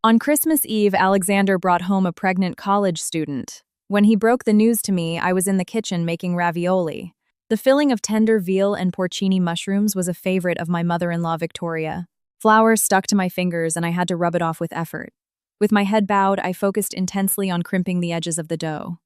On Christmas Eve, Alexander brought home a pregnant college student. When he broke the news to me, I was in the kitchen making ravioli. The filling of tender veal and porcini mushrooms was a favorite of my mother-in-law Victoria. Flour stuck to my fingers and I had to rub it off with effort. With my head bowed, I focused intensely on crimping the edges of the dough.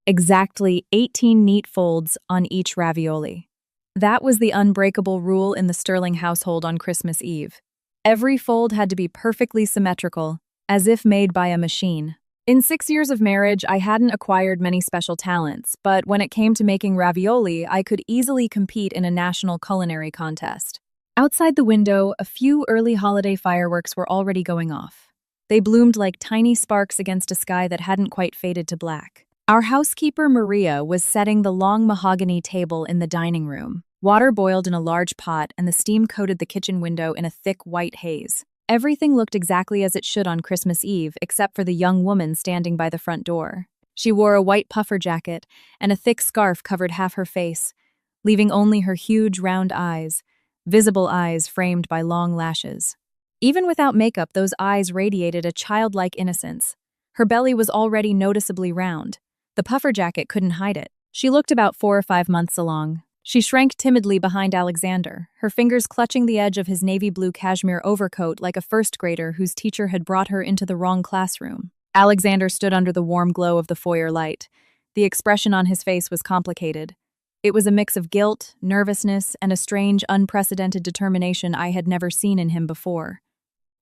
Exactly 18 neat folds on each ravioli. That was the unbreakable rule in the Sterling household on Christmas Eve. Every fold had to be perfectly symmetrical, as if made by a machine. In 6 years of marriage, I hadn't acquired many special talents, but when it came to making ravioli, I could easily compete in a national culinary contest. Outside the window, a few early holiday fireworks were already going off. They bloomed like tiny sparks against a sky that hadn't quite faded to black. Our housekeeper, Maria, was setting the long mahogany table in the dining room. Water boiled in a large pot, and the steam coated the kitchen window in a thick white haze. Everything looked exactly as it should on Christmas Eve, except for the young woman standing by the front door. She wore a white puffer jacket, and a thick scarf covered half her face, leaving only her huge round eyes, visible eyes framed by long lashes. Even without makeup, those eyes radiated a childlike innocence. Her belly was already noticeably round. The puffer jacket couldn't hide it. She looked about 4 or 5 months along. She shrank timidly behind Alexander, her fingers clutching the edge of his navy blue cashmere overcoat like a first grader whose teacher had brought her into the wrong classroom. Alexander stood under the warm glow of the foyer light. The expression on his face was complicated. It was a mix of guilt, nervousness, and a strange, unprecedented determination I had never seen in him before.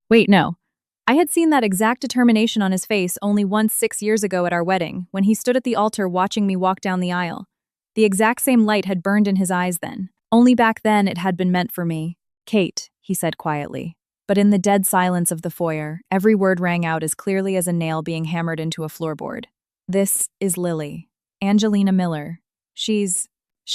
Wait, no. I had seen that exact determination on his face only once 6 years ago at our wedding, when he stood at the altar watching me walk down the aisle. The exact same light had burned in his eyes then. Only back then it had been meant for me. "Kate," he said quietly. But in the dead silence of the foyer, every word rang out as clearly as a nail being hammered into a floorboard. "This is Lily. Angelina Miller. She's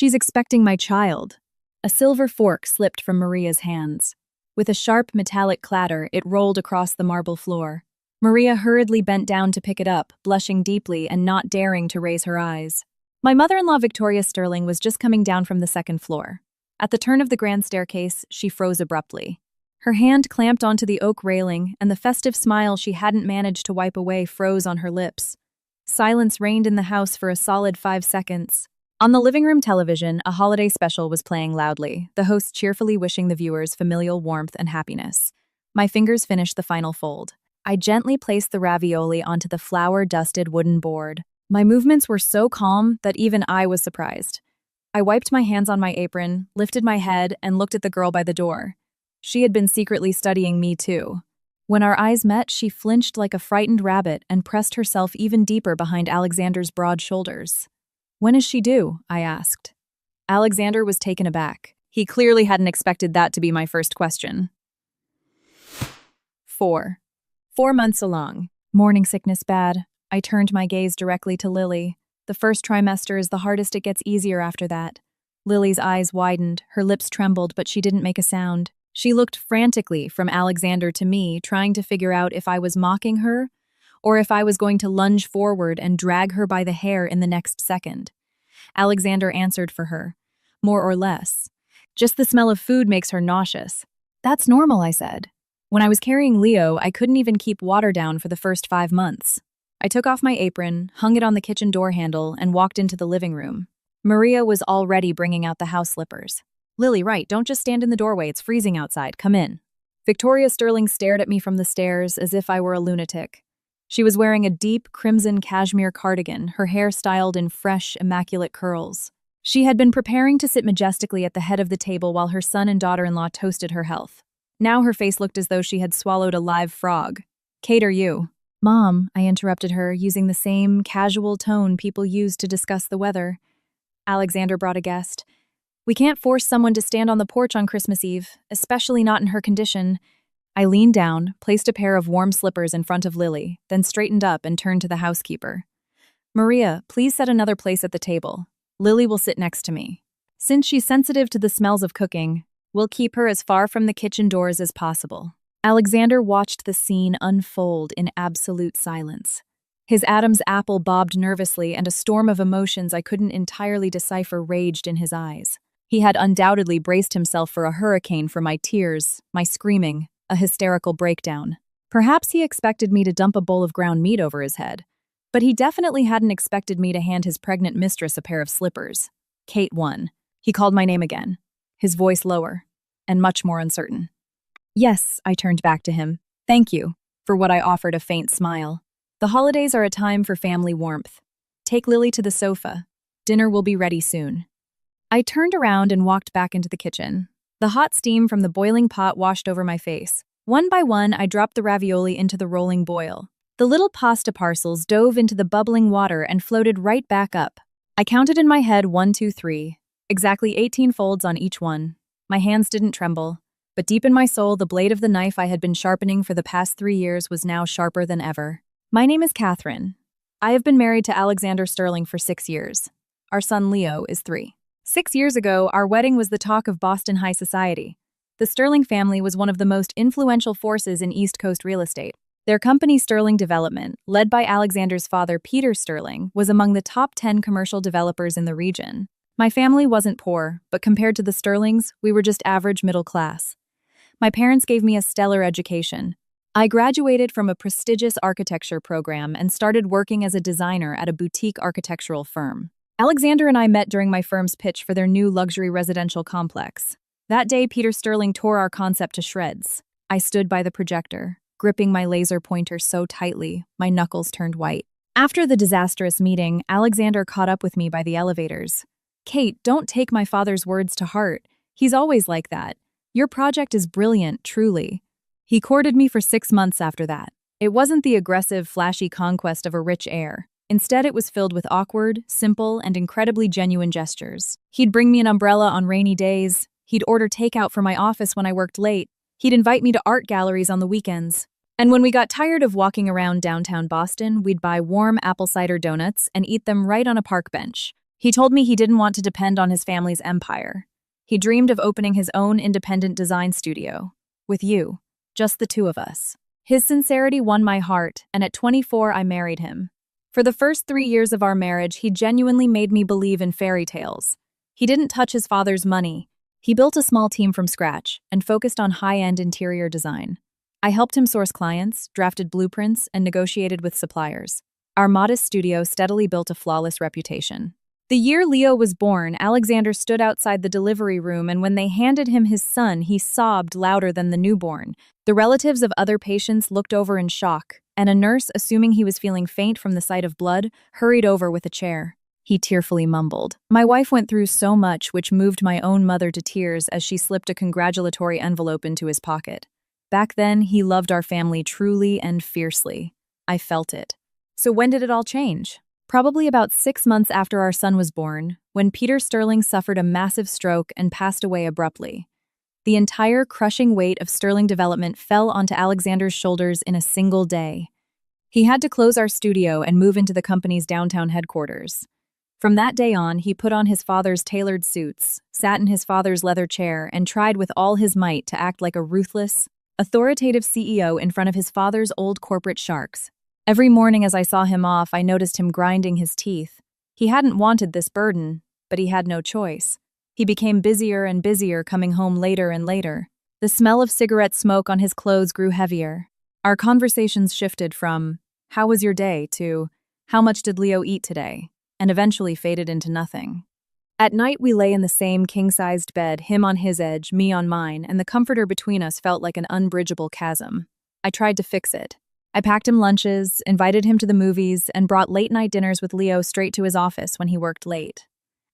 expecting my child." A silver fork slipped from Maria's hands. With a sharp metallic clatter, it rolled across the marble floor. Maria hurriedly bent down to pick it up, blushing deeply and not daring to raise her eyes. My mother-in-law Victoria Sterling was just coming down from the second floor. At the turn of the grand staircase, she froze abruptly. Her hand clamped onto the oak railing, and the festive smile she hadn't managed to wipe away froze on her lips. Silence reigned in the house for a solid 5 seconds. On the living room television, a holiday special was playing loudly, the host cheerfully wishing the viewers familial warmth and happiness. My fingers finished the final fold. I gently placed the ravioli onto the flour-dusted wooden board. My movements were so calm that even I was surprised. I wiped my hands on my apron, lifted my head, and looked at the girl by the door. She had been secretly studying me too. When our eyes met, she flinched like a frightened rabbit and pressed herself even deeper behind Alexander's broad shoulders. "When is she due?" I asked. Alexander was taken aback. He clearly hadn't expected that to be my first question. 4 months along. Morning sickness bad. I turned my gaze directly to Lily. The first trimester is the hardest, it gets easier after that. Lily's eyes widened, her lips trembled, but she didn't make a sound. She looked frantically from Alexander to me, trying to figure out if I was mocking her, or if I was going to lunge forward and drag her by the hair in the next second. Alexander answered for her. "More or less. Just the smell of food makes her nauseous." "That's normal," I said. "When I was carrying Leo, I couldn't even keep water down for the first 5 months. I took off my apron, hung it on the kitchen door handle, and walked into the living room. Maria was already bringing out the house slippers. "Lily, right, don't just stand in the doorway, it's freezing outside, come in." Victoria Sterling stared at me from the stairs as if I were a lunatic. She was wearing a deep crimson cashmere cardigan, her hair styled in fresh, immaculate curls. She had been preparing to sit majestically at the head of the table while her son and daughter-in-law toasted her health. Now her face looked as though she had swallowed a live frog. "Kate, are you?" "Mom," I interrupted her, using the same casual tone people use to discuss the weather. Alexander brought a guest. "We can't force someone to stand on the porch on Christmas Eve, especially not in her condition." I leaned down, placed a pair of warm slippers in front of Lily, then straightened up and turned to the housekeeper. "Maria, please set another place at the table. Lily will sit next to me. Since she's sensitive to the smells of cooking, we'll keep her as far from the kitchen doors as possible." Alexander watched the scene unfold in absolute silence. His Adam's apple bobbed nervously, and a storm of emotions I couldn't entirely decipher raged in his eyes. He had undoubtedly braced himself for a hurricane for my tears, my screaming, a hysterical breakdown. Perhaps he expected me to dump a bowl of ground meat over his head, but he definitely hadn't expected me to hand his pregnant mistress a pair of slippers. Kate won. He called my name again, his voice lower and much more uncertain. Yes, I turned back to him. Thank you, for what I offered a faint smile. The holidays are a time for family warmth. Take Lily to the sofa. Dinner will be ready soon. I turned around and walked back into the kitchen. The hot steam from the boiling pot washed over my face. One by one, I dropped the ravioli into the rolling boil. The little pasta parcels dove into the bubbling water and floated right back up. I counted in my head 1, 2, 3, exactly 18 folds on each one. My hands didn't tremble, but deep in my soul, the blade of the knife I had been sharpening for the past 3 years was now sharper than ever. My name is Catherine. I have been married to Alexander Sterling for 6 years. Our son Leo is 3. 6 years ago, our wedding was the talk of Boston high society. The Sterling family was one of the most influential forces in East Coast real estate. Their company, Sterling Development, led by Alexander's father, Peter Sterling, was among the top 10 commercial developers in the region. My family wasn't poor, but compared to the Sterlings, we were just average middle class. My parents gave me a stellar education. I graduated from a prestigious architecture program and started working as a designer at a boutique architectural firm. Alexander and I met during my firm's pitch for their new luxury residential complex. That day, Peter Sterling tore our concept to shreds. I stood by the projector, gripping my laser pointer so tightly, my knuckles turned white. After the disastrous meeting, Alexander caught up with me by the elevators. Kate, don't take my father's words to heart. He's always like that. Your project is brilliant, truly. He courted me for 6 months after that. It wasn't the aggressive, flashy conquest of a rich heir. Instead, it was filled with awkward, simple, and incredibly genuine gestures. He'd bring me an umbrella on rainy days. He'd order takeout for my office when I worked late. He'd invite me to art galleries on the weekends. And when we got tired of walking around downtown Boston, we'd buy warm apple cider donuts and eat them right on a park bench. He told me he didn't want to depend on his family's empire. He dreamed of opening his own independent design studio. With you. Just the two of us. His sincerity won my heart, and at 24, I married him. For the first 3 years of our marriage, he genuinely made me believe in fairy tales. He didn't touch his father's money. He built a small team from scratch and focused on high-end interior design. I helped him source clients, drafted blueprints, and negotiated with suppliers. Our modest studio steadily built a flawless reputation. The year Leo was born, Alexander stood outside the delivery room, and when they handed him his son, he sobbed louder than the newborn. The relatives of other patients looked over in shock, and a nurse, assuming he was feeling faint from the sight of blood, hurried over with a chair. He tearfully mumbled. My wife went through so much, which moved my own mother to tears as she slipped a congratulatory envelope into his pocket. Back then, he loved our family truly and fiercely. I felt it. So when did it all change? Probably about 6 months after our son was born, when Peter Sterling suffered a massive stroke and passed away abruptly. The entire crushing weight of Sterling Development fell onto Alexander's shoulders in a single day. He had to close our studio and move into the company's downtown headquarters. From that day on, he put on his father's tailored suits, sat in his father's leather chair, and tried with all his might to act like a ruthless, authoritative CEO in front of his father's old corporate sharks. Every morning as I saw him off, I noticed him grinding his teeth. He hadn't wanted this burden, but he had no choice. He became busier and busier, coming home later and later. The smell of cigarette smoke on his clothes grew heavier. Our conversations shifted from, "How was your day?" to, "How much did Leo eat today?" and eventually faded into nothing. At night, we lay in the same king-sized bed, him on his edge, me on mine, and the comforter between us felt like an unbridgeable chasm. I tried to fix it. I packed him lunches, invited him to the movies, and brought late-night dinners with Leo straight to his office when he worked late.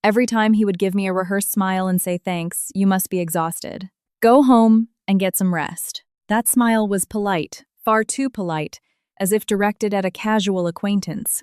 Every time he would give me a rehearsed smile and say, "Thanks, you must be exhausted. Go home and get some rest." That smile was polite, far too polite, as if directed at a casual acquaintance.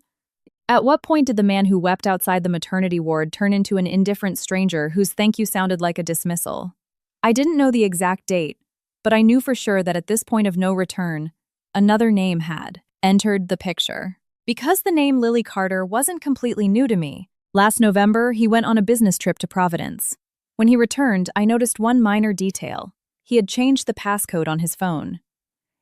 At what point did the man who wept outside the maternity ward turn into an indifferent stranger whose thank you sounded like a dismissal? I didn't know the exact date, but I knew for sure that at this point of no return, another name had entered the picture. Because the name Lily Carter wasn't completely new to me, last November he went on a business trip to Providence. When he returned, I noticed one minor detail. He had changed the passcode on his phone.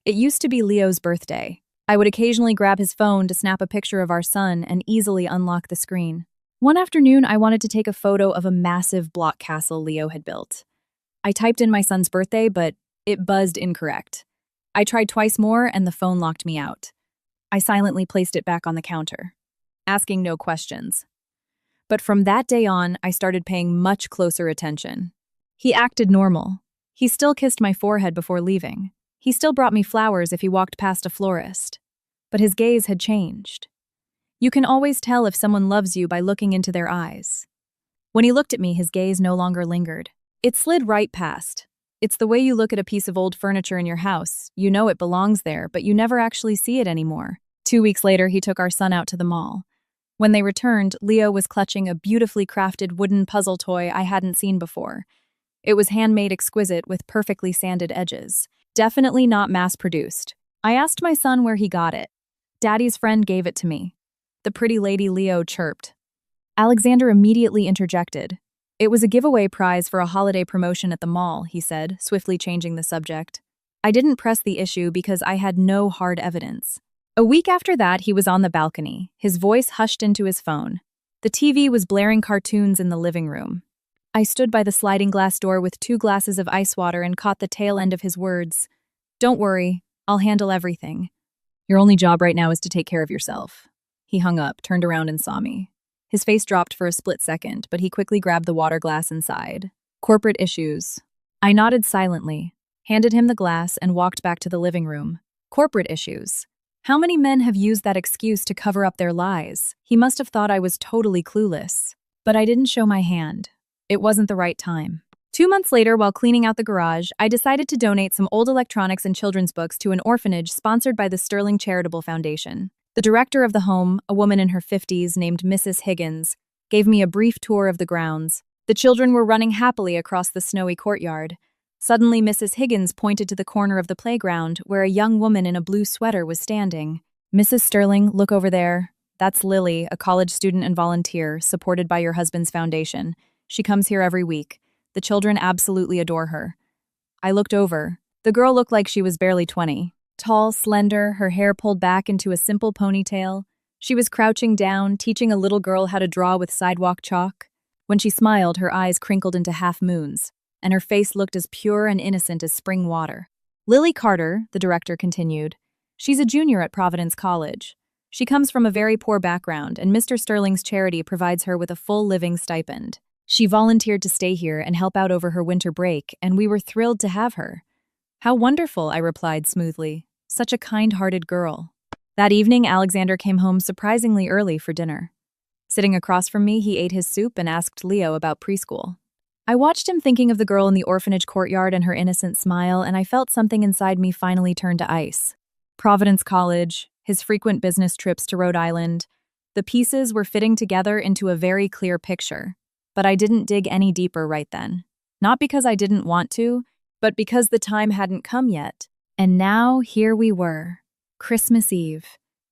It used to be Leo's birthday. I would occasionally grab his phone to snap a picture of our son and easily unlock the screen. One afternoon, I wanted to take a photo of a massive block castle Leo had built. I typed in my son's birthday, but it buzzed incorrect. I tried twice more and the phone locked me out. I silently placed it back on the counter, asking no questions. But from that day on, I started paying much closer attention. He acted normal. He still kissed my forehead before leaving. He still brought me flowers if he walked past a florist. But his gaze had changed. You can always tell if someone loves you by looking into their eyes. When he looked at me, his gaze no longer lingered. It slid right past. It's the way you look at a piece of old furniture in your house. You know it belongs there, but you never actually see it anymore. 2 weeks later, he took our son out to the mall. When they returned, Leo was clutching a beautifully crafted wooden puzzle toy I hadn't seen before. It was handmade exquisite with perfectly sanded edges. Definitely not mass-produced. I asked my son where he got it. Daddy's friend gave it to me. The pretty lady Leo chirped. Alexander immediately interjected. It was a giveaway prize for a holiday promotion at the mall, he said, swiftly changing the subject. I didn't press the issue because I had no hard evidence. A week after that, he was on the balcony, his voice hushed into his phone. The TV was blaring cartoons in the living room. I stood by the sliding glass door with 2 glasses of ice water and caught the tail end of his words. Don't worry, I'll handle everything. Your only job right now is to take care of yourself. He hung up, turned around and saw me. His face dropped for a split second, but he quickly grabbed the water glass and sighed. Corporate issues. I nodded silently, handed him the glass, and walked back to the living room. Corporate issues. How many men have used that excuse to cover up their lies? He must have thought I was totally clueless. But I didn't show my hand. It wasn't the right time. 2 months later, while cleaning out the garage, I decided to donate some old electronics and children's books to an orphanage sponsored by the Sterling Charitable Foundation. The director of the home, a woman in her 50s named Mrs. Higgins, gave me a brief tour of the grounds. The children were running happily across the snowy courtyard. Suddenly, Mrs. Higgins pointed to the corner of the playground where a young woman in a blue sweater was standing. Mrs. Sterling, look over there. That's Lily, a college student and volunteer, supported by your husband's foundation. She comes here every week. The children absolutely adore her. I looked over. The girl looked like she was barely 20. Tall, slender, her hair pulled back into a simple ponytail. She was crouching down, teaching a little girl how to draw with sidewalk chalk. When she smiled, her eyes crinkled into half moons, and her face looked as pure and innocent as spring water. Lily Carter, the director continued, she's a junior at Providence College. She comes from a very poor background, and Mr. Sterling's charity provides her with a full living stipend. She volunteered to stay here and help out over her winter break, and we were thrilled to have her. How wonderful, I replied smoothly. Such a kind-hearted girl. That evening, Alexander came home surprisingly early for dinner. Sitting across from me, he ate his soup and asked Leo about preschool. I watched him thinking of the girl in the orphanage courtyard and her innocent smile, and I felt something inside me finally turn to ice. Providence College, his frequent business trips to Rhode Island. The pieces were fitting together into a very clear picture. But I didn't dig any deeper right then. Not because I didn't want to, but because the time hadn't come yet. And now, here we were. Christmas Eve.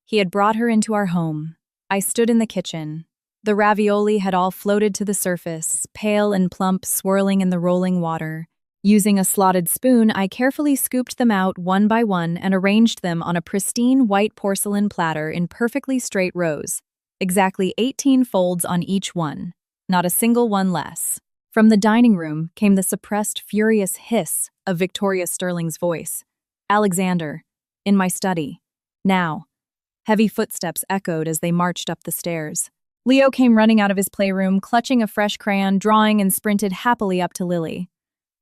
He had brought her into our home. I stood in the kitchen. The ravioli had all floated to the surface, pale and plump, swirling in the rolling water. Using a slotted spoon, I carefully scooped them out one by one and arranged them on a pristine white porcelain platter in perfectly straight rows. Exactly 18 folds on each one. Not a single one less. From the dining room came the suppressed, furious hiss of Victoria Sterling's voice. Alexander, in my study. Now. Heavy footsteps echoed as they marched up the stairs. Leo came running out of his playroom, clutching a fresh crayon, drawing, and sprinted happily up to Lily.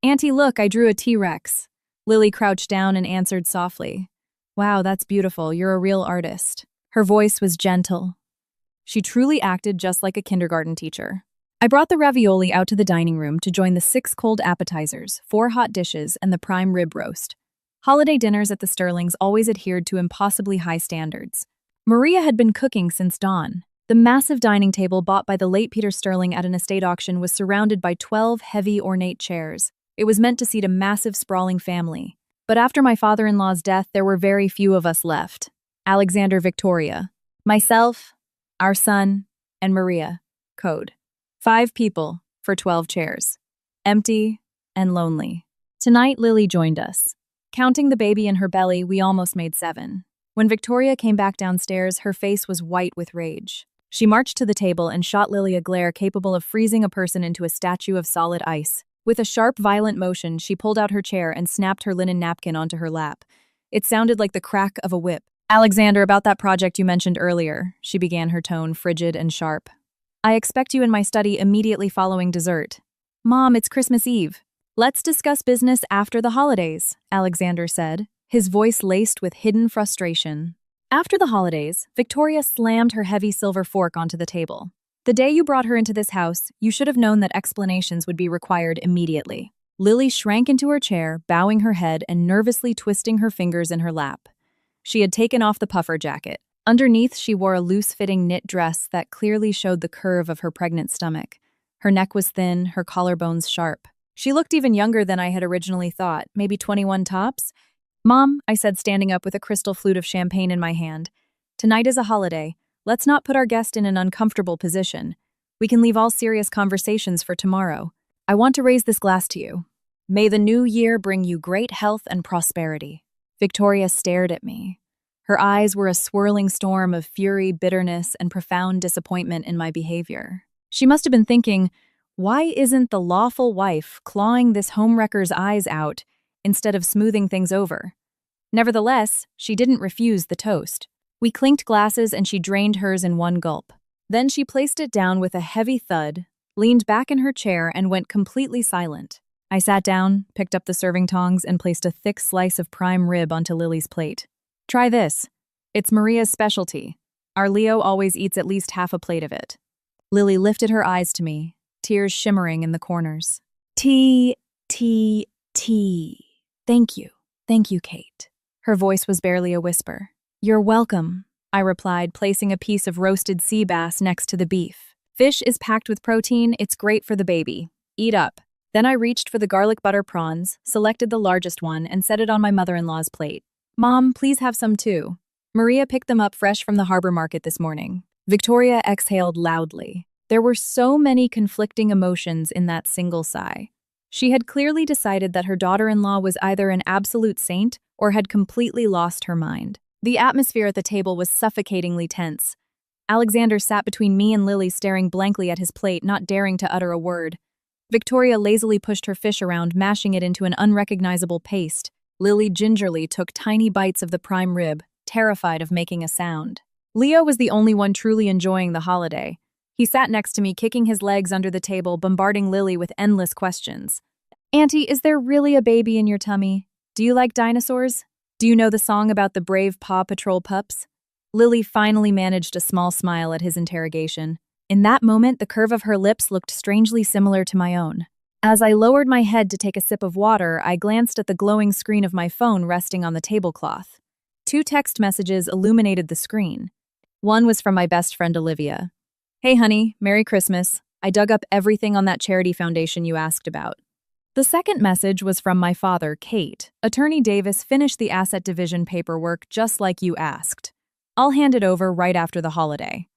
Auntie, look, I drew a T-Rex. Lily crouched down and answered softly. Wow, that's beautiful. You're a real artist. Her voice was gentle. She truly acted just like a kindergarten teacher. I brought the ravioli out to the dining room to join the 6 cold appetizers, 4 hot dishes, and the prime rib roast. Holiday dinners at the Sterlings always adhered to impossibly high standards. Maria had been cooking since dawn. The massive dining table bought by the late Peter Sterling at an estate auction was surrounded by 12 heavy, ornate chairs. It was meant to seat a massive, sprawling family. But after my father-in-law's death, there were very few of us left. Alexander, Victoria, myself, our son, and Maria. Code. 5 people for 12 chairs. Empty and lonely. Tonight, Lily joined us. Counting the baby in her belly, we almost made 7. When Victoria came back downstairs, her face was white with rage. She marched to the table and shot Lily a glare capable of freezing a person into a statue of solid ice. With a sharp, violent motion, she pulled out her chair and snapped her linen napkin onto her lap. It sounded like the crack of a whip. Alexander, about that project you mentioned earlier, she began, her tone frigid and sharp. I expect you in my study immediately following dessert. Mom, it's Christmas Eve. Let's discuss business after the holidays, Alexander said, his voice laced with hidden frustration. After the holidays, Victoria slammed her heavy silver fork onto the table. The day you brought her into this house, you should have known that explanations would be required immediately. Lily shrank into her chair, bowing her head and nervously twisting her fingers in her lap. She had taken off the puffer jacket. Underneath, she wore a loose-fitting knit dress that clearly showed the curve of her pregnant stomach. Her neck was thin, her collarbones sharp. She looked even younger than I had originally thought, maybe 21 tops. Mom, I said, standing up with a crystal flute of champagne in my hand. Tonight is a holiday. Let's not put our guest in an uncomfortable position. We can leave all serious conversations for tomorrow. I want to raise this glass to you. May the new year bring you great health and prosperity. Victoria stared at me. Her eyes were a swirling storm of fury, bitterness, and profound disappointment in my behavior. She must have been thinking, why isn't the lawful wife clawing this homewrecker's eyes out instead of smoothing things over? Nevertheless, she didn't refuse the toast. We clinked glasses and she drained hers in one gulp. Then she placed it down with a heavy thud, leaned back in her chair, and went completely silent. I sat down, picked up the serving tongs, and placed a thick slice of prime rib onto Lily's plate. Try this. It's Maria's specialty. Our Leo always eats at least half a plate of it. Lily lifted her eyes to me, tears shimmering in the corners. Tea. Thank you, Kate. Her voice was barely a whisper. You're welcome, I replied, placing a piece of roasted sea bass next to the beef. Fish is packed with protein, it's great for the baby. Eat up. Then I reached for the garlic butter prawns, selected the largest one, and set it on my mother-in-law's plate. Mom, please have some too. Maria picked them up fresh from the harbor market this morning. Victoria exhaled loudly. There were so many conflicting emotions in that single sigh. She had clearly decided that her daughter-in-law was either an absolute saint or had completely lost her mind. The atmosphere at the table was suffocatingly tense. Alexander sat between me and Lily, staring blankly at his plate, not daring to utter a word. Victoria lazily pushed her fish around, mashing it into an unrecognizable paste. Lily gingerly took tiny bites of the prime rib, terrified of making a sound. Leo was the only one truly enjoying the holiday. He sat next to me, kicking his legs under the table, bombarding Lily with endless questions. Auntie, is there really a baby in your tummy? Do you like dinosaurs? Do you know the song about the brave Paw Patrol pups? Lily finally managed a small smile at his interrogation. In that moment, the curve of her lips looked strangely similar to my own. As I lowered my head to take a sip of water, I glanced at the glowing screen of my phone resting on the tablecloth. 2 text messages illuminated the screen. One was from my best friend Olivia. Hey honey, Merry Christmas. I dug up everything on that charity foundation you asked about. The second message was from my father, Kate. Attorney Davis finished the asset division paperwork just like you asked. I'll hand it over right after the holiday.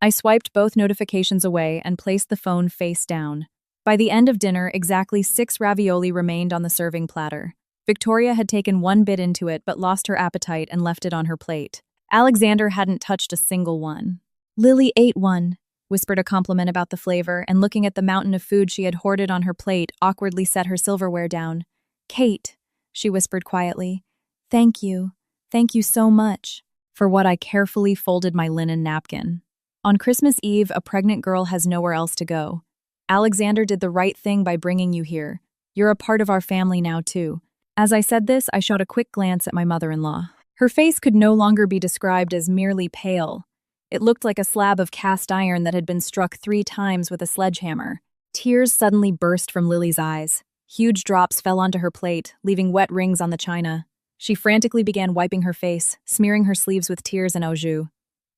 I swiped both notifications away and placed the phone face down. By the end of dinner, exactly 6 ravioli remained on the serving platter. Victoria had taken one bit into it but lost her appetite and left it on her plate. Alexander hadn't touched a single one. Lily ate one, whispered a compliment about the flavor, and looking at the mountain of food she had hoarded on her plate, awkwardly set her silverware down. Kate, she whispered quietly, thank you so much, for what I carefully folded my linen napkin. On Christmas Eve, a pregnant girl has nowhere else to go. Alexander did the right thing by bringing you here. You're a part of our family now, too. As I said this, I shot a quick glance at my mother-in-law. Her face could no longer be described as merely pale. It looked like a slab of cast iron that had been struck 3 times with a sledgehammer. Tears suddenly burst from Lily's eyes. Huge drops fell onto her plate, leaving wet rings on the china. She frantically began wiping her face, smearing her sleeves with tears and au jus.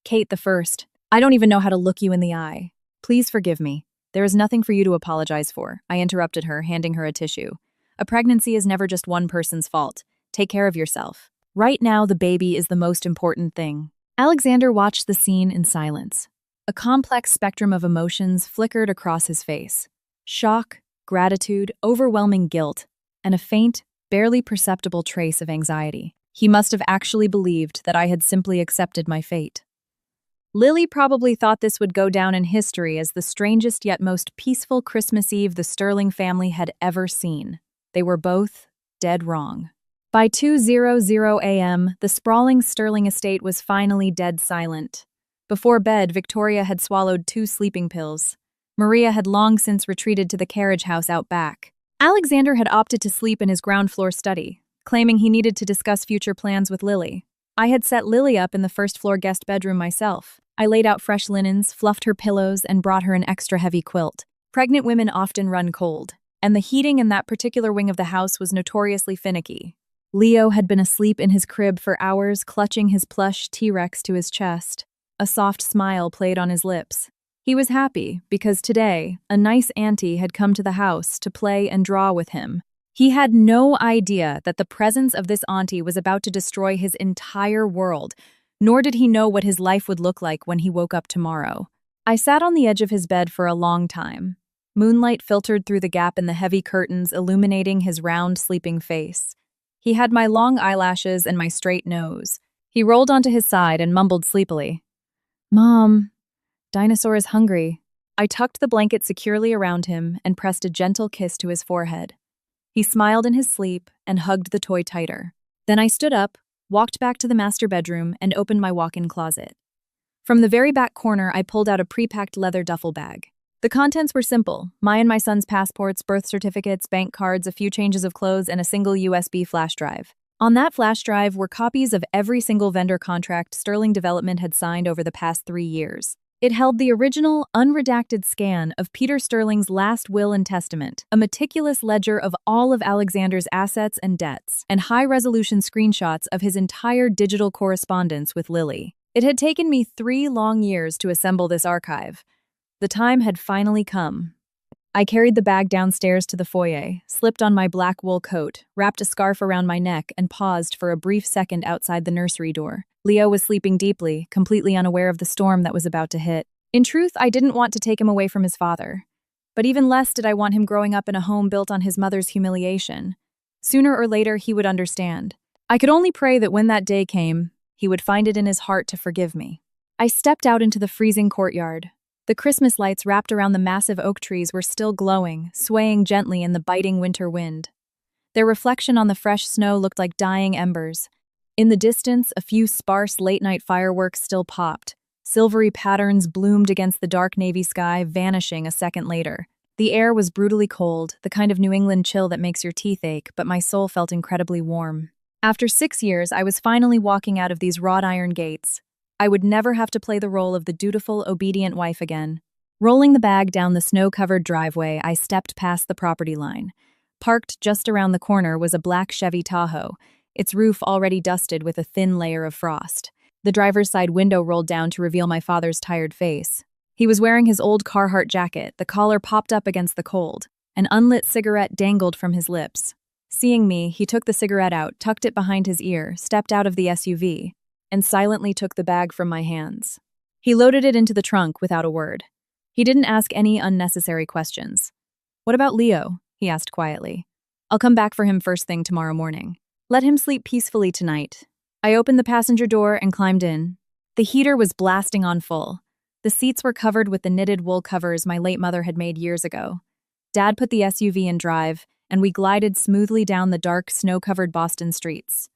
Kate the first. I don't even know how to look you in the eye. Please forgive me. There is nothing for you to apologize for, I interrupted her, handing her a tissue. A pregnancy is never just one person's fault. Take care of yourself. Right now, the baby is the most important thing. Alexander watched the scene in silence. A complex spectrum of emotions flickered across his face. Shock, gratitude, overwhelming guilt, and a faint, barely perceptible trace of anxiety. He must have actually believed that I had simply accepted my fate. Lily probably thought this would go down in history as the strangest yet most peaceful Christmas Eve the Sterling family had ever seen. They were both dead wrong. By 2:00 a.m., the sprawling Sterling estate was finally dead silent. Before bed, Victoria had swallowed 2 sleeping pills. Maria had long since retreated to the carriage house out back. Alexander had opted to sleep in his ground floor study, claiming he needed to discuss future plans with Lily. I had set Lily up in the first floor guest bedroom myself. I laid out fresh linens, fluffed her pillows, and brought her an extra heavy quilt. Pregnant women often run cold, and the heating in that particular wing of the house was notoriously finicky. Leo had been asleep in his crib for hours, clutching his plush T-Rex to his chest. A soft smile played on his lips. He was happy because today, a nice auntie had come to the house to play and draw with him. He had no idea that the presence of this auntie was about to destroy his entire world, nor did he know what his life would look like when he woke up tomorrow. I sat on the edge of his bed for a long time. Moonlight filtered through the gap in the heavy curtains, illuminating his round, sleeping face. He had my long eyelashes and my straight nose. He rolled onto his side and mumbled sleepily, "Mom, Dinosaur is hungry." I tucked the blanket securely around him and pressed a gentle kiss to his forehead. He smiled in his sleep and hugged the toy tighter. Then I stood up, walked back to the master bedroom, and opened my walk-in closet. From the very back corner, I pulled out a pre-packed leather duffel bag. The contents were simple: my and my son's passports, birth certificates, bank cards, a few changes of clothes, and a single USB flash drive. On that flash drive were copies of every single vendor contract Sterling Development had signed over the past 3 years. It held the original, unredacted scan of Peter Sterling's last will and testament, a meticulous ledger of all of Alexander's assets and debts, and high-resolution screenshots of his entire digital correspondence with Lily. It had taken me 3 long years to assemble this archive. The time had finally come. I carried the bag downstairs to the foyer, slipped on my black wool coat, wrapped a scarf around my neck, and paused for a brief second outside the nursery door. Leo was sleeping deeply, completely unaware of the storm that was about to hit. In truth, I didn't want to take him away from his father. But even less did I want him growing up in a home built on his mother's humiliation. Sooner or later, he would understand. I could only pray that when that day came, he would find it in his heart to forgive me. I stepped out into the freezing courtyard. The Christmas lights wrapped around the massive oak trees were still glowing, swaying gently in the biting winter wind. Their reflection on the fresh snow looked like dying embers. In the distance, a few sparse late-night fireworks still popped. Silvery patterns bloomed against the dark navy sky, vanishing a second later. The air was brutally cold, the kind of New England chill that makes your teeth ache, but my soul felt incredibly warm. After 6 years, I was finally walking out of these wrought iron gates. I would never have to play the role of the dutiful, obedient wife again. Rolling the bag down the snow-covered driveway, I stepped past the property line. Parked just around the corner was a black Chevy Tahoe, its roof already dusted with a thin layer of frost. The driver's side window rolled down to reveal my father's tired face. He was wearing his old Carhartt jacket, the collar popped up against the cold. An unlit cigarette dangled from his lips. Seeing me, he took the cigarette out, tucked it behind his ear, stepped out of the SUV, and silently took the bag from my hands. He loaded it into the trunk without a word. He didn't ask any unnecessary questions. "What about Leo?" he asked quietly. "I'll come back for him first thing tomorrow morning. Let him sleep peacefully tonight." I opened the passenger door and climbed in. The heater was blasting on full. The seats were covered with the knitted wool covers my late mother had made years ago. Dad put the SUV in drive, and we glided smoothly down the dark, snow-covered Boston streets.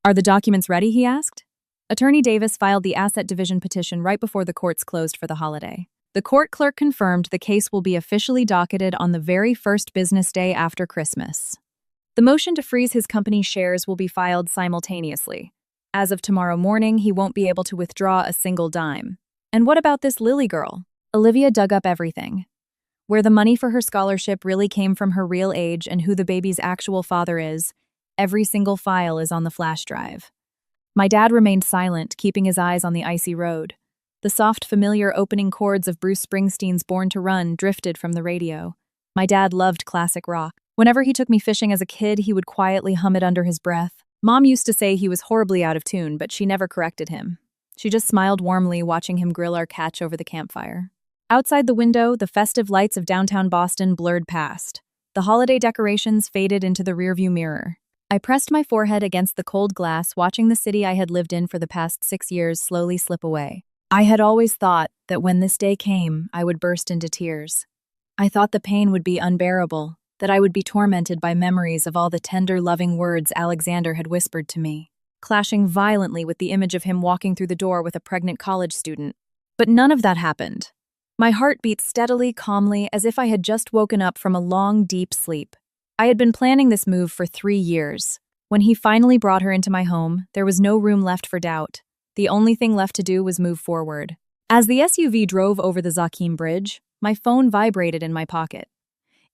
"Are the documents ready?" he asked. Attorney Davis filed the Asset Division petition right before the courts closed for the holiday. The court clerk confirmed the case will be officially docketed on the very first business day after Christmas. The motion to freeze his company's shares will be filed simultaneously. As of tomorrow morning, he won't be able to withdraw a single dime. And what about this Lily girl? Olivia dug up everything. Where the money for her scholarship really came from her real age and who the baby's actual father is, every single file is on the flash drive. My dad remained silent, keeping his eyes on the icy road. The soft, familiar opening chords of Bruce Springsteen's Born to Run drifted from the radio. My dad loved classic rock. Whenever he took me fishing as a kid, he would quietly hum it under his breath. Mom used to say he was horribly out of tune, but she never corrected him. She just smiled warmly, watching him grill our catch over the campfire. Outside the window, the festive lights of downtown Boston blurred past. The holiday decorations faded into the rearview mirror. I pressed my forehead against the cold glass, watching the city I had lived in for the past 6 years slowly slip away. I had always thought that when this day came, I would burst into tears. I thought the pain would be unbearable, that I would be tormented by memories of all the tender, loving words Alexander had whispered to me, clashing violently with the image of him walking through the door with a pregnant college student. But none of that happened. My heart beat steadily, calmly, as if I had just woken up from a long, deep sleep. I had been planning this move for 3 years. When he finally brought her into my home, there was no room left for doubt. The only thing left to do was move forward. As the SUV drove over the Zakim Bridge, my phone vibrated in my pocket.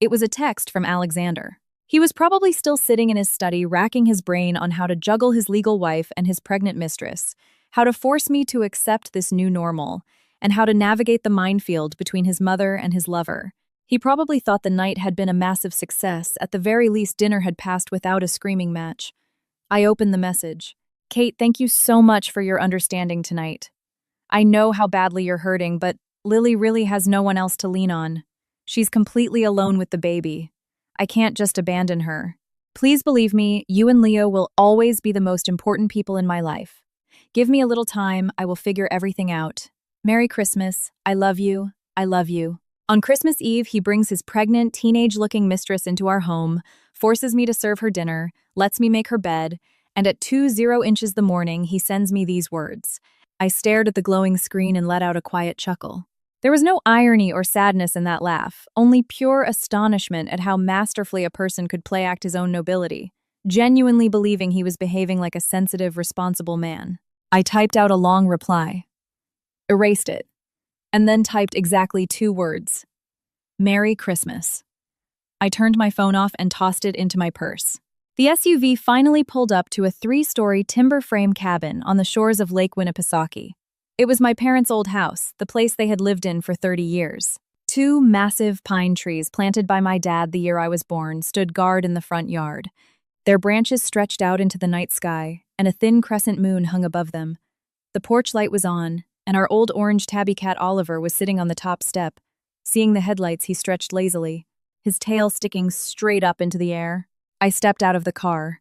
It was a text from Alexander. He was probably still sitting in his study, racking his brain on how to juggle his legal wife and his pregnant mistress, how to force me to accept this new normal, and how to navigate the minefield between his mother and his lover. He probably thought the night had been a massive success. At the very least, dinner had passed without a screaming match. I opened the message. "Kate, thank you so much for your understanding tonight. I know how badly you're hurting, but Lily really has no one else to lean on. She's completely alone with the baby. I can't just abandon her. Please believe me, you and Leo will always be the most important people in my life. Give me a little time, I will figure everything out. Merry Christmas. I love you. I love you." On Christmas Eve, he brings his pregnant, teenage-looking mistress into our home, forces me to serve her dinner, lets me make her bed, and at 2:00 inches the morning, he sends me these words. I stared at the glowing screen and let out a quiet chuckle. There was no irony or sadness in that laugh, only pure astonishment at how masterfully a person could play act his own nobility, genuinely believing he was behaving like a sensitive, responsible man. I typed out a long reply, erased it, and then typed exactly 2 words. Merry Christmas. I turned my phone off and tossed it into my purse. The SUV finally pulled up to a 3-story timber frame cabin on the shores of Lake Winnipesaukee. It was my parents' old house, the place they had lived in for 30 years. 2 massive pine trees planted by my dad the year I was born stood guard in the front yard. Their branches stretched out into the night sky, and a thin crescent moon hung above them. The porch light was on, and our old orange tabby cat Oliver was sitting on the top step. Seeing the headlights, he stretched lazily, his tail sticking straight up into the air. I stepped out of the car.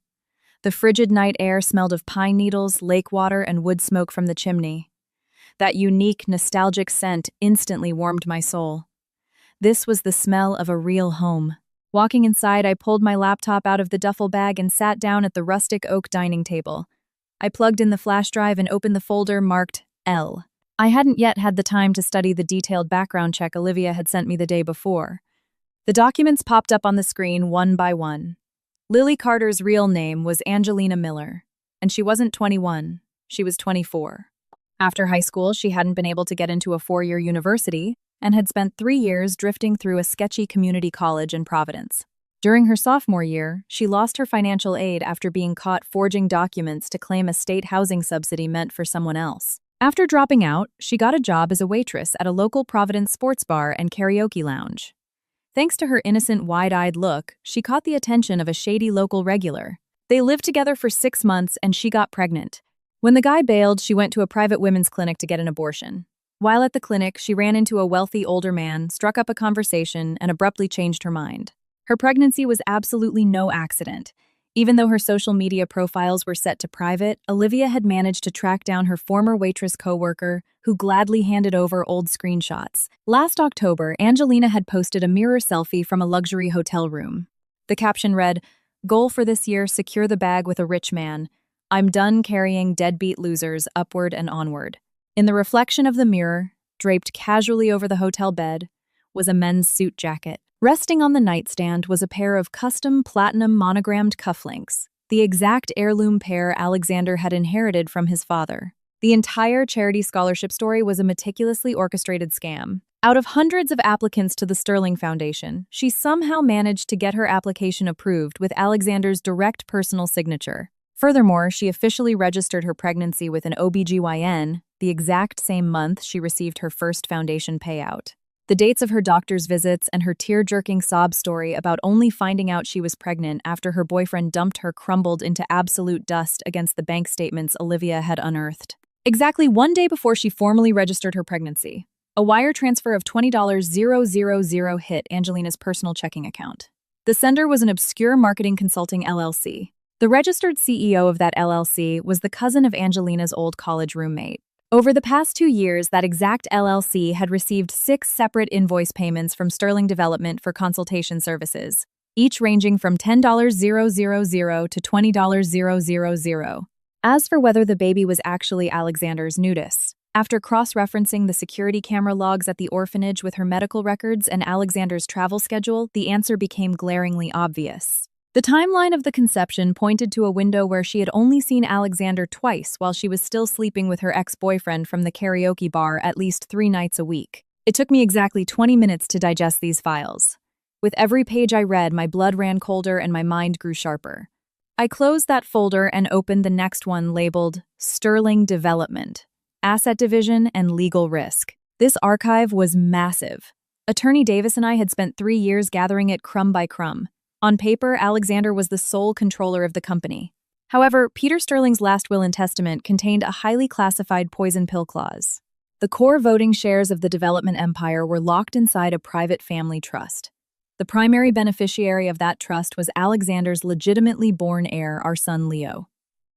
The frigid night air smelled of pine needles, lake water, and wood smoke from the chimney. That unique, nostalgic scent instantly warmed my soul. This was the smell of a real home. Walking inside, I pulled my laptop out of the duffel bag and sat down at the rustic oak dining table. I plugged in the flash drive and opened the folder marked L. I hadn't yet had the time to study the detailed background check Olivia had sent me the day before. The documents popped up on the screen one by one. Lily Carter's real name was Angelina Miller, and she wasn't 21, she was 24. After high school, she hadn't been able to get into a 4-year university and had spent 3 years drifting through a sketchy community college in Providence. During her sophomore year, she lost her financial aid after being caught forging documents to claim a state housing subsidy meant for someone else. After dropping out, she got a job as a waitress at a local Providence sports bar and karaoke lounge. Thanks to her innocent, wide-eyed look, she caught the attention of a shady local regular. They lived together for 6 months and she got pregnant. When the guy bailed, she went to a private women's clinic to get an abortion. While at the clinic, she ran into a wealthy older man, struck up a conversation, and abruptly changed her mind. Her pregnancy was absolutely no accident. Even though her social media profiles were set to private, Olivia had managed to track down her former waitress coworker, who gladly handed over old screenshots. Last October, Angelina had posted a mirror selfie from a luxury hotel room. The caption read, "Goal for this year, secure the bag with a rich man. I'm done carrying deadbeat losers upward and onward." In the reflection of the mirror, draped casually over the hotel bed, was a men's suit jacket. Resting on the nightstand was a pair of custom platinum monogrammed cufflinks, the exact heirloom pair Alexander had inherited from his father. The entire charity scholarship story was a meticulously orchestrated scam. Out of hundreds of applicants to the Sterling Foundation, she somehow managed to get her application approved with Alexander's direct personal signature. Furthermore, she officially registered her pregnancy with an OBGYN the exact same month she received her first foundation payout. The dates of her doctor's visits and her tear-jerking sob story about only finding out she was pregnant after her boyfriend dumped her crumbled into absolute dust against the bank statements Olivia had unearthed. Exactly 1 day before she formally registered her pregnancy, a wire transfer of $20,000 hit Angelina's personal checking account. The sender was an obscure marketing consulting LLC. The registered CEO of that LLC was the cousin of Angelina's old college roommate. Over the past 2 years, that exact LLC had received 6 separate invoice payments from Sterling Development for consultation services. each ranging from $10,000 to $20,000. As for whether the baby was actually Alexander's nudist, after cross-referencing the security camera logs at the orphanage with her medical records and Alexander's travel schedule, the answer became glaringly obvious. The timeline of the conception pointed to a window where she had only seen Alexander twice while she was still sleeping with her ex-boyfriend from the karaoke bar at least 3 nights a week. It took me exactly 20 minutes to digest these files. With every page I read, my blood ran colder and my mind grew sharper. I closed that folder and opened the next one labeled Sterling Development, Asset Division, and Legal Risk. This archive was massive. Attorney Davis and I had spent 3 years gathering it crumb by crumb. On paper, Alexander was the sole controller of the company. However, Peter Sterling's last will and testament contained a highly classified poison pill clause. The core voting shares of the development empire were locked inside a private family trust. The primary beneficiary of that trust was Alexander's legitimately born heir, our son Leo.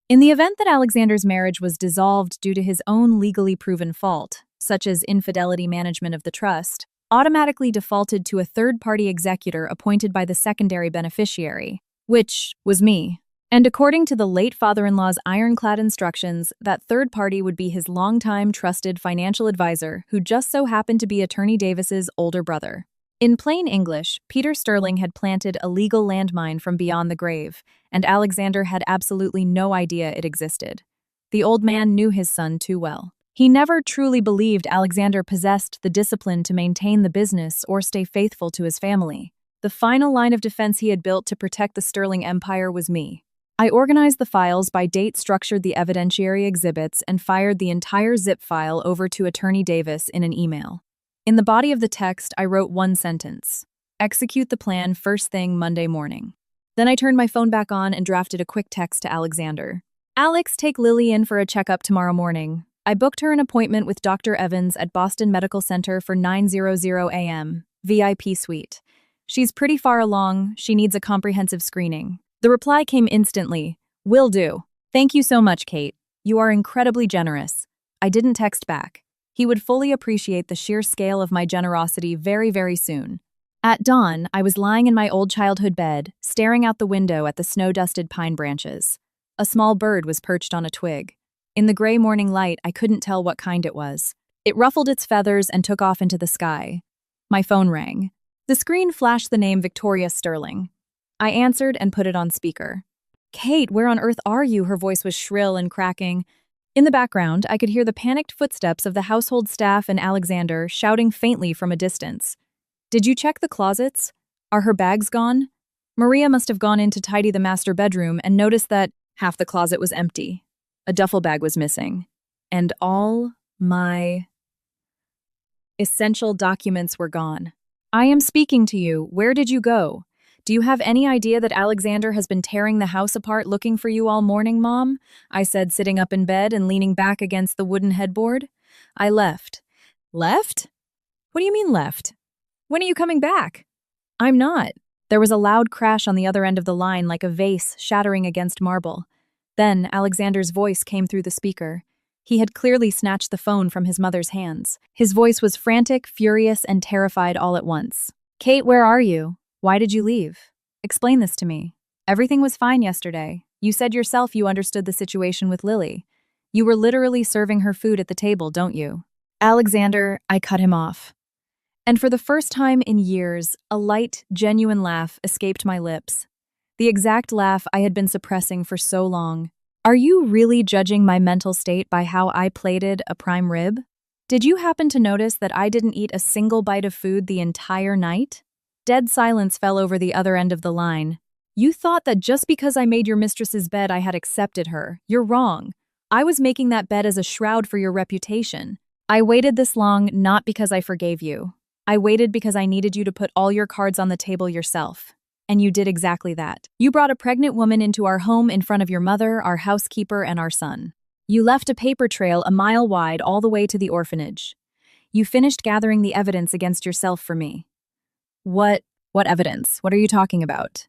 In the event that Alexander's marriage was dissolved due to his own legally proven fault, such as infidelity management of the trust, automatically defaulted to a third-party executor appointed by the secondary beneficiary, which was me. And according to the late father-in-law's ironclad instructions, that third party would be his longtime trusted financial advisor, who just so happened to be Attorney Davis's older brother. In plain English, Peter Sterling had planted a legal landmine from beyond the grave, and Alexander had absolutely no idea it existed. The old man knew his son too well. He never truly believed Alexander possessed the discipline to maintain the business or stay faithful to his family. The final line of defense he had built to protect the Sterling empire was me. I organized the files by date, structured the evidentiary exhibits, and fired the entire zip file over to Attorney Davis in an email. In the body of the text, I wrote one sentence: execute the plan first thing Monday morning. Then I turned my phone back on and drafted a quick text to Alexander. Alex, take Lily in for a checkup tomorrow morning. I booked her an appointment with Dr. Evans at Boston Medical Center for 9:00 a.m., VIP suite. She's pretty far along, she needs a comprehensive screening. The reply came instantly: will do. Thank you so much, Kate. You are incredibly generous. I didn't text back. He would fully appreciate the sheer scale of my generosity very, very soon. At dawn, I was lying in my old childhood bed, staring out the window at the snow-dusted pine branches. A small bird was perched on a twig. In the gray morning light, I couldn't tell what kind it was. It ruffled its feathers and took off into the sky. My phone rang. The screen flashed the name Victoria Sterling. I answered and put it on speaker. Kate, where on earth are you? Her voice was shrill and cracking. In the background, I could hear the panicked footsteps of the household staff and Alexander shouting faintly from a distance. Did you check the closets? Are her bags gone? Maria must have gone in to tidy the master bedroom and noticed that half the closet was empty. A duffel bag was missing, and all my essential documents were gone. I am speaking to you. Where did you go? Do you have any idea that Alexander has been tearing the house apart looking for you all morning, Mom? I said, sitting up in bed and leaning back against the wooden headboard. I left. Left? What do you mean left? When are you coming back? I'm not. There was a loud crash on the other end of the line, like a vase shattering against marble. Then Alexander's voice came through the speaker. He had clearly snatched the phone from his mother's hands. His voice was frantic, furious, and terrified all at once. Kate, where are you? Why did you leave? Explain this to me. Everything was fine yesterday. You said yourself you understood the situation with Lily. You were literally serving her food at the table, don't you? Alexander, I cut him off. And for the first time in years, a light, genuine laugh escaped my lips. The exact laugh I had been suppressing for so long. Are you really judging my mental state by how I plated a prime rib? Did you happen to notice that I didn't eat a single bite of food the entire night? Dead silence fell over the other end of the line. You thought that just because I made your mistress's bed I had accepted her. You're wrong. I was making that bed as a shroud for your reputation. I waited this long not because I forgave you. I waited because I needed you to put all your cards on the table yourself. And you did exactly that. You brought a pregnant woman into our home in front of your mother, our housekeeper, and our son. You left a paper trail a mile wide all the way to the orphanage. You finished gathering the evidence against yourself for me. What evidence? What are you talking about?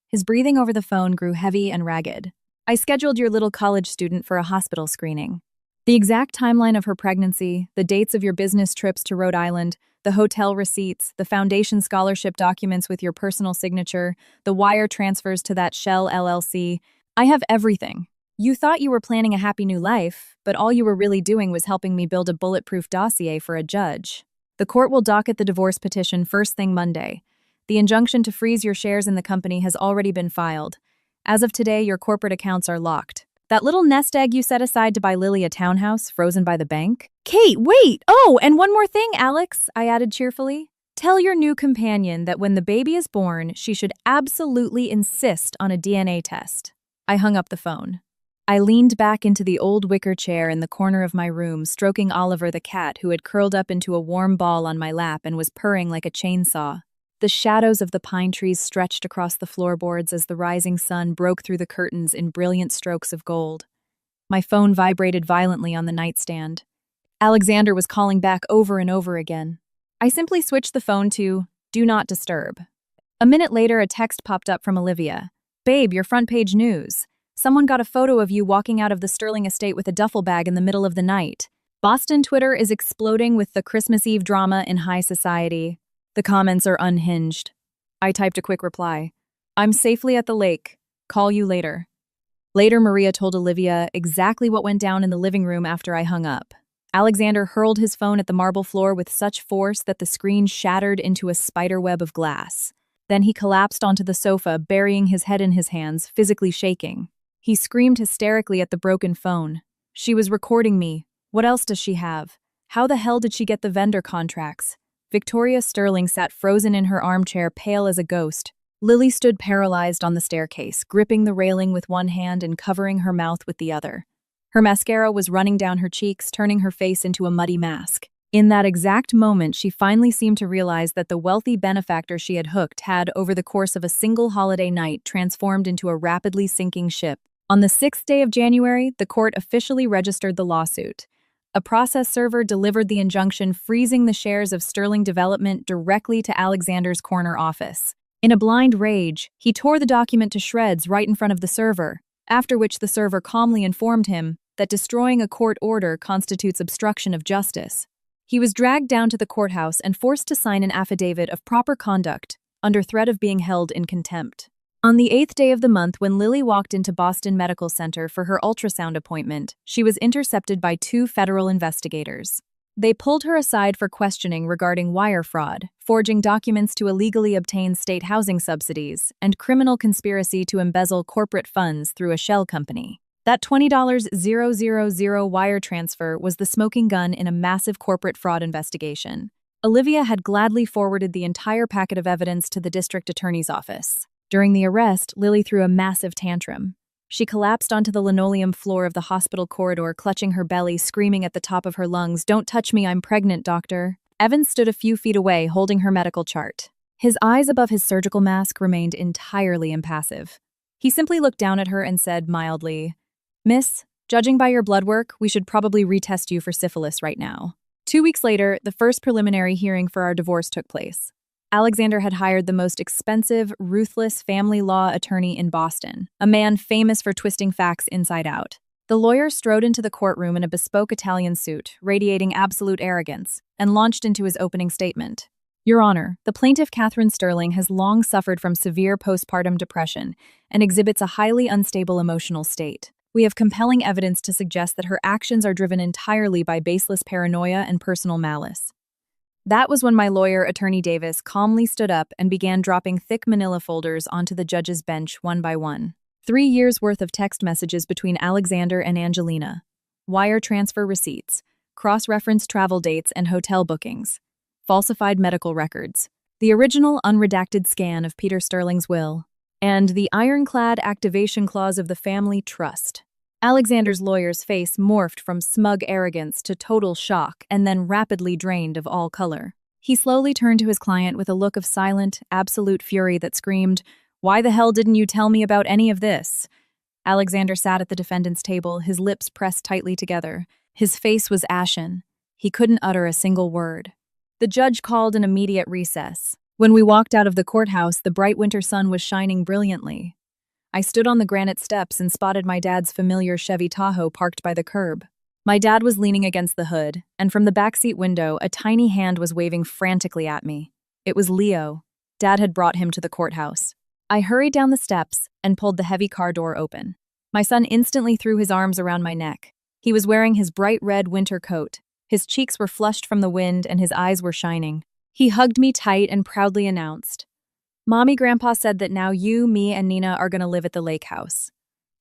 His breathing over the phone grew heavy and ragged. I scheduled your little college student for a hospital screening. The exact timeline of her pregnancy, the dates of your business trips to Rhode Island, the hotel receipts, the foundation scholarship documents with your personal signature, the wire transfers to that Shell LLC. I have everything. You thought you were planning a happy new life, but all you were really doing was helping me build a bulletproof dossier for a judge. The court will docket the divorce petition first thing Monday. The injunction to freeze your shares in the company has already been filed. As of today, your corporate accounts are locked. That little nest egg you set aside to buy Lily a townhouse, frozen by the bank? Kate, wait! Oh, and one more thing, Alex, I added cheerfully. Tell your new companion that when the baby is born, she should absolutely insist on a DNA test. I hung up the phone. I leaned back into the old wicker chair in the corner of my room, stroking Oliver the cat who had curled up into a warm ball on my lap and was purring like a chainsaw. The shadows of the pine trees stretched across the floorboards as the rising sun broke through the curtains in brilliant strokes of gold. My phone vibrated violently on the nightstand. Alexander was calling back over and over again. I simply switched the phone to Do Not Disturb. A minute later, a text popped up from Olivia. Babe, your front page news. Someone got a photo of you walking out of the Sterling estate with a duffel bag in the middle of the night. Boston Twitter is exploding with the Christmas Eve drama in high society. The comments are unhinged. I typed a quick reply. I'm safely at the lake. Call you later. Later, Maria told Olivia exactly what went down in the living room after I hung up. Alexander hurled his phone at the marble floor with such force that the screen shattered into a spiderweb of glass. Then he collapsed onto the sofa, burying his head in his hands, physically shaking. He screamed hysterically at the broken phone. She was recording me. What else does she have? How the hell did she get the vendor contracts? Victoria Sterling sat frozen in her armchair, pale as a ghost. Lily stood paralyzed on the staircase, gripping the railing with one hand and covering her mouth with the other. Her mascara was running down her cheeks, turning her face into a muddy mask. In that exact moment, she finally seemed to realize that the wealthy benefactor she had hooked had, over the course of a single holiday night, transformed into a rapidly sinking ship. On the 6th day of January, the court officially registered the lawsuit. A process server delivered the injunction freezing the shares of Sterling Development directly to Alexander's corner office. In a blind rage, he tore the document to shreds right in front of the server, after which the server calmly informed him that destroying a court order constitutes obstruction of justice. He was dragged down to the courthouse and forced to sign an affidavit of proper conduct under threat of being held in contempt. On the 8th day of the month, when Lily walked into Boston Medical Center for her ultrasound appointment, she was intercepted by 2 federal investigators. They pulled her aside for questioning regarding wire fraud, forging documents to illegally obtain state housing subsidies, and criminal conspiracy to embezzle corporate funds through a shell company. That $20,000 wire transfer was the smoking gun in a massive corporate fraud investigation. Olivia had gladly forwarded the entire packet of evidence to the district attorney's office. During the arrest, Lily threw a massive tantrum. She collapsed onto the linoleum floor of the hospital corridor, clutching her belly, screaming at the top of her lungs, "Don't touch me, I'm pregnant, doctor." Evans stood a few feet away, holding her medical chart. His eyes above his surgical mask remained entirely impassive. He simply looked down at her and said mildly, "Miss, judging by your blood work, we should probably retest you for syphilis right now." 2 weeks later, the first preliminary hearing for our divorce took place. Alexander had hired the most expensive, ruthless family law attorney in Boston, a man famous for twisting facts inside out. The lawyer strode into the courtroom in a bespoke Italian suit, radiating absolute arrogance, and launched into his opening statement. Your Honor, the plaintiff Catherine Sterling has long suffered from severe postpartum depression and exhibits a highly unstable emotional state. We have compelling evidence to suggest that her actions are driven entirely by baseless paranoia and personal malice. That was when my lawyer, Attorney Davis, calmly stood up and began dropping thick manila folders onto the judge's bench one by one. 3 years' worth of text messages between Alexander and Angelina, wire transfer receipts, cross-reference travel dates and hotel bookings, falsified medical records, the original unredacted scan of Peter Sterling's will, and the ironclad activation clause of the family trust. Alexander's lawyer's face morphed from smug arrogance to total shock and then rapidly drained of all color. He slowly turned to his client with a look of silent, absolute fury that screamed, "Why the hell didn't you tell me about any of this?" Alexander sat at the defendant's table, his lips pressed tightly together. His face was ashen. He couldn't utter a single word. The judge called an immediate recess. When we walked out of the courthouse, the bright winter sun was shining brilliantly. I stood on the granite steps and spotted my dad's familiar Chevy Tahoe parked by the curb. My dad was leaning against the hood, and from the backseat window, a tiny hand was waving frantically at me. It was Leo. Dad had brought him to the courthouse. I hurried down the steps and pulled the heavy car door open. My son instantly threw his arms around my neck. He was wearing his bright red winter coat. His cheeks were flushed from the wind and his eyes were shining. He hugged me tight and proudly announced, "Mommy, Grandpa said that now you, me, and Nina are going to live at the lake house."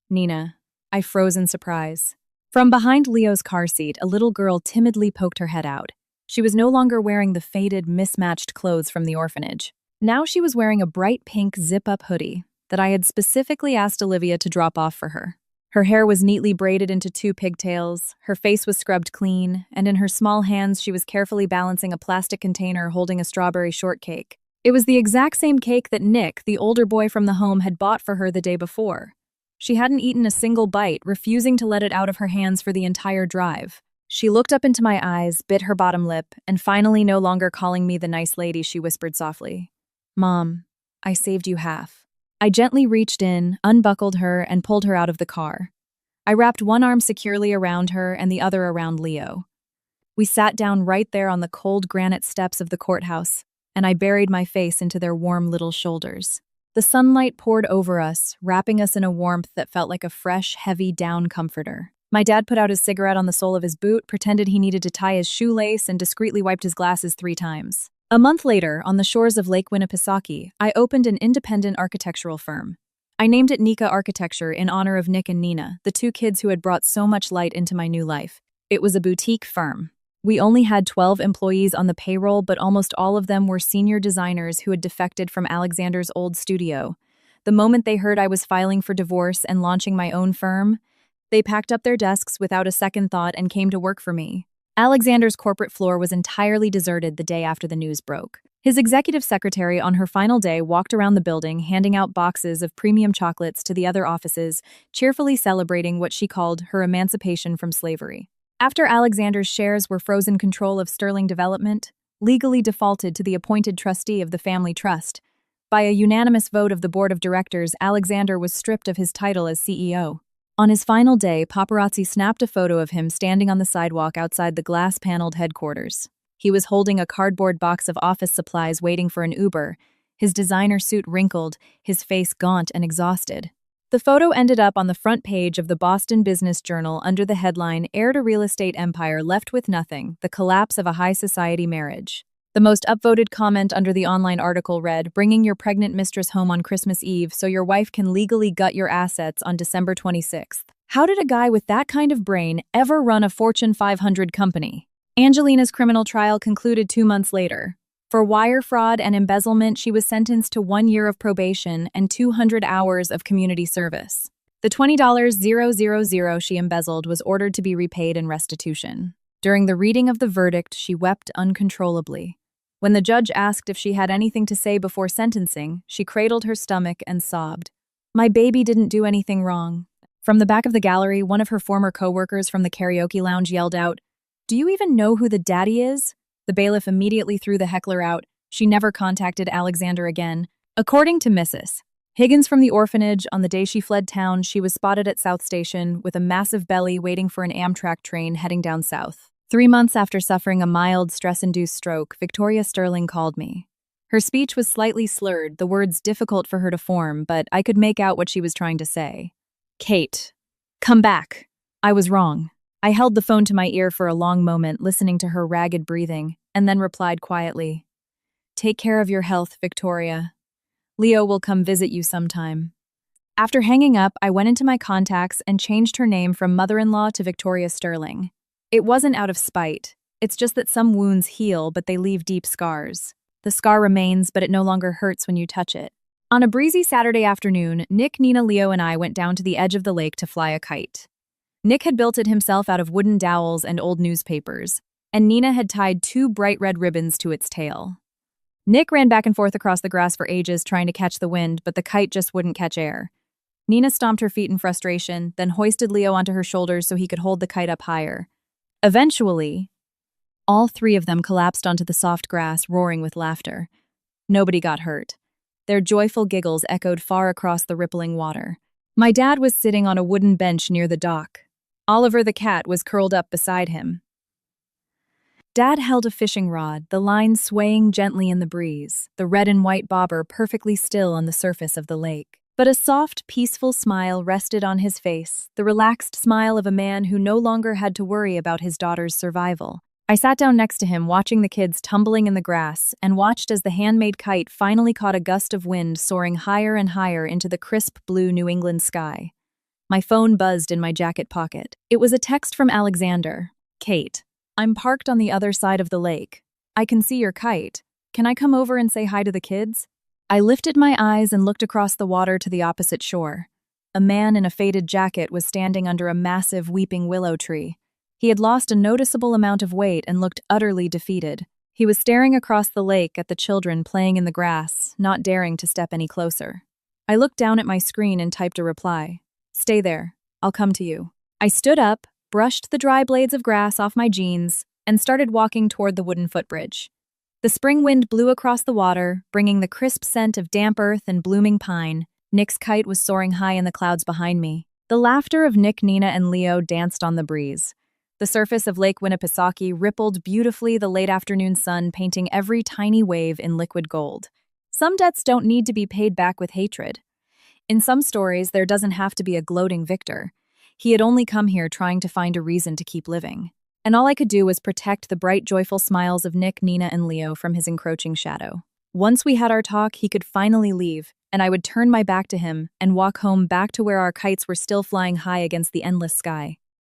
Nina. I froze in surprise. From behind Leo's car seat, a little girl timidly poked her head out. She was no longer wearing the faded, mismatched clothes from the orphanage. Now she was wearing a bright pink zip-up hoodie that I had specifically asked Olivia to drop off for her. Her hair was neatly braided into 2 pigtails, her face was scrubbed clean, and in her small hands she was carefully balancing a plastic container holding a strawberry shortcake. It was the exact same cake that Nick, the older boy from the home, had bought for her the day before. She hadn't eaten a single bite, refusing to let it out of her hands for the entire drive. She looked up into my eyes, bit her bottom lip, and finally, no longer calling me the nice lady, she whispered softly, "Mom, I saved you half." I gently reached in, unbuckled her, and pulled her out of the car. I wrapped one arm securely around her and the other around Leo. We sat down right there on the cold granite steps of the courthouse, and I buried my face into their warm little shoulders. The sunlight poured over us, wrapping us in a warmth that felt like a fresh, heavy down comforter. My dad put out his cigarette on the sole of his boot, pretended he needed to tie his shoelace, and discreetly wiped his glasses 3 times. A month later, on the shores of Lake Winnipesaukee, I opened an independent architectural firm. I named it Nika Architecture in honor of Nick and Nina, the 2 kids who had brought so much light into my new life. It was a boutique firm. We only had 12 employees on the payroll, but almost all of them were senior designers who had defected from Alexander's old studio. The moment they heard I was filing for divorce and launching my own firm, they packed up their desks without a second thought and came to work for me. Alexander's corporate floor was entirely deserted the day after the news broke. His executive secretary on her final day walked around the building, handing out boxes of premium chocolates to the other offices, cheerfully celebrating what she called her emancipation from slavery. After Alexander's shares were frozen control of Sterling Development, legally defaulted to the appointed trustee of the family trust, by a unanimous vote of the board of directors, Alexander was stripped of his title as CEO. On his final day, paparazzi snapped a photo of him standing on the sidewalk outside the glass-paneled headquarters. He was holding a cardboard box of office supplies waiting for an Uber, his designer suit wrinkled, his face gaunt and exhausted. The photo ended up on the front page of the Boston Business Journal under the headline, "Heir to Real Estate Empire Left with Nothing, The Collapse of a High Society Marriage." The most upvoted comment under the online article read, "Bringing your pregnant mistress home on Christmas Eve so your wife can legally gut your assets on December 26th. How did a guy with that kind of brain ever run a Fortune 500 company?" Angelina's criminal trial concluded 2 months later. For wire fraud and embezzlement, she was sentenced to 1 year of probation and 200 hours of community service. The $20,000 she embezzled was ordered to be repaid in restitution. During the reading of the verdict, she wept uncontrollably. When the judge asked if she had anything to say before sentencing, she cradled her stomach and sobbed. "My baby didn't do anything wrong." From the back of the gallery, one of her former co-workers from the karaoke lounge yelled out, "Do you even know who the daddy is?" The bailiff immediately threw the heckler out. She never contacted Alexander again. According to Mrs. Higgins from the orphanage, on the day she fled town, she was spotted at South Station with a massive belly waiting for an Amtrak train heading down south. 3 months after suffering a mild, stress-induced stroke, Victoria Sterling called me. Her speech was slightly slurred, the words difficult for her to form, but I could make out what she was trying to say. "Kate, come back. I was wrong." I held the phone to my ear for a long moment, listening to her ragged breathing, and then replied quietly, "Take care of your health, Victoria. Leo will come visit you sometime." After hanging up, I went into my contacts and changed her name from mother-in-law to Victoria Sterling. It wasn't out of spite. It's just that some wounds heal, but they leave deep scars. The scar remains, but it no longer hurts when you touch it. On a breezy Saturday afternoon, Nick, Nina, Leo, and I went down to the edge of the lake to fly a kite. Nick had built it himself out of wooden dowels and old newspapers, and Nina had tied 2 bright red ribbons to its tail. Nick ran back and forth across the grass for ages trying to catch the wind, but the kite just wouldn't catch air. Nina stomped her feet in frustration, then hoisted Leo onto her shoulders so he could hold the kite up higher. Eventually, all 3 of them collapsed onto the soft grass, roaring with laughter. Nobody got hurt. Their joyful giggles echoed far across the rippling water. My dad was sitting on a wooden bench near the dock. Oliver the cat was curled up beside him. Dad held a fishing rod, the line swaying gently in the breeze, the red and white bobber perfectly still on the surface of the lake. But a soft, peaceful smile rested on his face, the relaxed smile of a man who no longer had to worry about his daughter's survival. I sat down next to him, watching the kids tumbling in the grass, and watched as the handmade kite finally caught a gust of wind soaring higher and higher into the crisp blue New England sky. My phone buzzed in my jacket pocket. It was a text from Alexander. "Kate, I'm parked on the other side of the lake. I can see your kite. Can I come over and say hi to the kids?" I lifted my eyes and looked across the water to the opposite shore. A man in a faded jacket was standing under a massive weeping willow tree. He had lost a noticeable amount of weight and looked utterly defeated. He was staring across the lake at the children playing in the grass, not daring to step any closer. I looked down at my screen and typed a reply. "Stay there. I'll come to you." I stood up, brushed the dry blades of grass off my jeans, and started walking toward the wooden footbridge. The spring wind blew across the water, bringing the crisp scent of damp earth and blooming pine. Nick's kite was soaring high in the clouds behind me. The laughter of Nick, Nina, and Leo danced on the breeze. The surface of Lake Winnipesaukee rippled beautifully, the late afternoon sun painting every tiny wave in liquid gold. Some debts don't need to be paid back with hatred. In some stories, there doesn't have to be a gloating victor. He had only come here trying to find a reason to keep living. And all I could do was protect the bright, joyful smiles of Nick, Nina, and Leo from his encroaching shadow. Once we had our talk, he could finally leave, and I would turn my back to him and walk home, back to where our kites were still flying high against the endless sky.